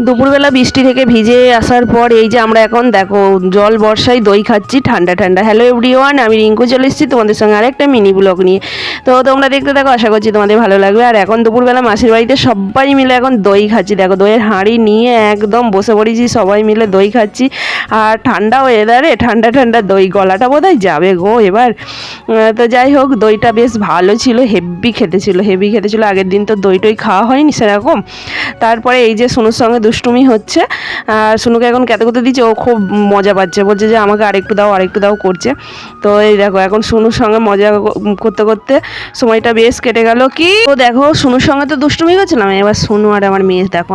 দুপুরবেলা বৃষ্টি থেকে ভিজে আসার পর এই যে আমরা এখন দেখো জল বর্ষায় দই খাচ্ছি ঠান্ডা ঠান্ডা। হ্যালো এভরিওয়ান, আমি রিঙ্কু চলে এসেছি তোমাদের সঙ্গে আরেকটা মিনি ব্লগ নিয়ে। তো তোমরা দেখতে থাকো, আশা করছি তোমাদের ভালো লাগবে। আর এখন দুপুরবেলা মাসির বাড়িতে সবাই মিলে এখন দই খাচ্ছি। দেখো দইয়ের হাঁড়ি নিয়ে একদম বসে পড়েছি, সবাই মিলে দই খাচ্ছি। আর ঠান্ডা ওয়েদারে ঠান্ডা ঠান্ডা দই, গলাটা বোধহয় যাবে গো এবার। তো যাই হোক, দইটা বেশ ভালো ছিল, হেভি খেতে ছিল। আগের দিন তো দই টই খাওয়া হয়নি সেরকম। তারপরে এই যে সোনুর সঙ্গে দুষ্টুমি হচ্ছে, আর সোনুকে এখন খেতে করতে দিচ্ছে, ও খুব মজা পাচ্ছে, বলছে যে আমাকে আরেকটু দাও করছে। তো এই দেখো এখন সোনুর সঙ্গে মজা করতে করতে সময়টা বেশ কেটে গেল। কি তো দেখো সোনুর সঙ্গে তো দুষ্টুমি করছিলাম, এবার সোনু আর আমার মেয়ে দেখো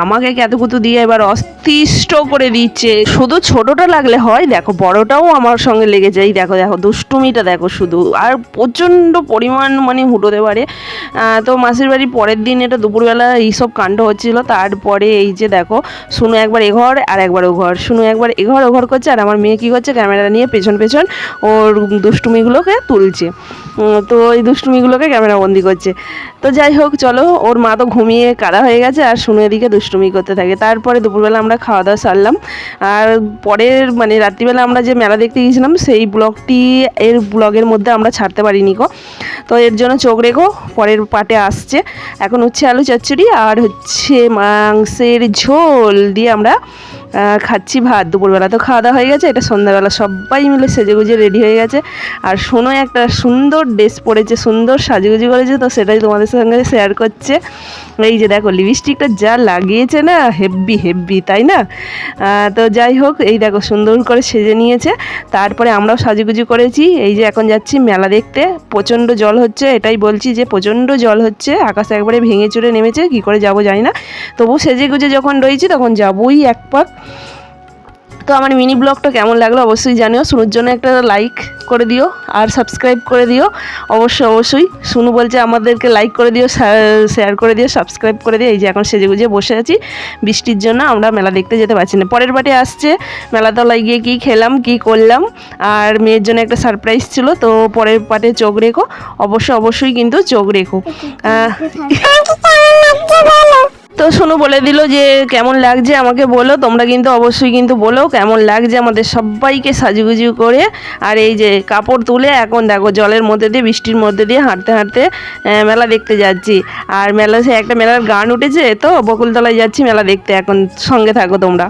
আমাকে ক্যাতুকুতু দিয়ে এবার অতিষ্ঠ করে দিচ্ছে। শুধু ছোটটা লাগলে হয়, দেখো বড়টাও আমার সঙ্গে লেগে যায়। দেখো দুষ্টুমিটা দেখো শুধু, আর প্রচণ্ড পরিমাণ হুটোতে পারে। তো মাসির বাড়ি পরের দিন এটা দুপুরবেলা এইসব কাণ্ড হচ্ছিল। তারপরে এই যে দেখো শুনু একবার এঘর আর একবার ওঘর, শুনু একবার এঘর ওঘর করছে, আর আমার মেয়ে কী করছে, ক্যামেরা নিয়ে পেছন ওর দুষ্টুমিগুলোকে তুলছে। তো এই দুষ্টুমিগুলোকে ক্যামেরা বন্দি করছে। তো যাই হোক চলো, ওর মা তো ঘুমিয়ে কাদা হয়ে গেছে, আর শুনু এদিকে দুষ্টুমি করতে থাকে। তারপরে দুপুরবেলা আমরা খাওয়া দাওয়া সারলাম। আর পরের রাত্রিবেলা আমরা যে মেলা দেখতে গিয়েছিলাম সেই ব্লগের মধ্যে আমরা ছাড়তে পারিনি গো। তো এর জন্য চোখ রেখো, পরের পার্টে আসছে। এখন হচ্ছে আলু চচ্চড়ি আর হচ্ছে মাংসের ঝোল দিয়ে আমরা খাচ্ছি ভাত। দুপুরবেলা তো খাওয়া দাওয়া হয়ে গেছে, এটা সন্ধ্যাবেলা সবাই মিলে সেজেগুজে রেডি হয়ে গেছে। আর শোনো একটা সুন্দর ড্রেস পরেছে, সুন্দর সাজুগুজি করেছে, তো সেটাই তোমাদের সঙ্গে শেয়ার করছে। এই যে দেখো লিপস্টিকটা যা লাগিয়েছে না, হেব্বি তাই না? তো যাই হোক, এই দেখো সুন্দর করে সেজে নিয়েছে। তারপরে আমরাও সাজুগুজি করেছি। এই যে এখন যাচ্ছি মেলা দেখতে। প্রচণ্ড জল হচ্ছে, এটাই বলছি যে প্রচণ্ড জল হচ্ছে, আকাশে একবারে ভেঙে চুরে নেমেছে, কি করে যাব জানি না। তবু সেজে গুজে যখন রয়েছি তখন যাবই এক পাক। তো আমার মিনি ব্লগটা কেমন লাগলো অবশ্যই জানিও। শুনুর জন্য একটা লাইক করে দিও আর সাবস্ক্রাইব করে দিও অবশ্যই। শুনু বলছে আমাদেরকে লাইক করে দিও, শেয়ার করে দিও, সাবস্ক্রাইব করে দিও। এই যে এখন সেজে গুজে বসে আছি, বৃষ্টির জন্য আমরা মেলা দেখতে যেতে পারছি না। পরের পার্টে আসছে, মেলাতলায় গিয়ে কী খেলাম কী করলাম, আর মেয়ের জন্য একটা সারপ্রাইজ ছিল। তো পরের পার্টে চোখ রেখো, অবশ্যই কিন্তু চোখ রেখো। তো শোনো বলে দিল যে কেমন লাগছে আমাকে বলো, তোমরা কিন্তু অবশ্যই কিন্তু বলো কেমন লাগছে আমাদের সবাইকে সাজুগুজু করে। আর এই যে কাপড় তুলে এখন দেখো জলের মধ্যে দিয়ে, বৃষ্টির মধ্যে দিয়ে হাঁটতে মেলা দেখতে যাচ্ছি। আর মেলার গান উঠেছে, তো বকুলতলায় যাচ্ছি মেলা দেখতে। এখন সঙ্গে থাকো তোমরা।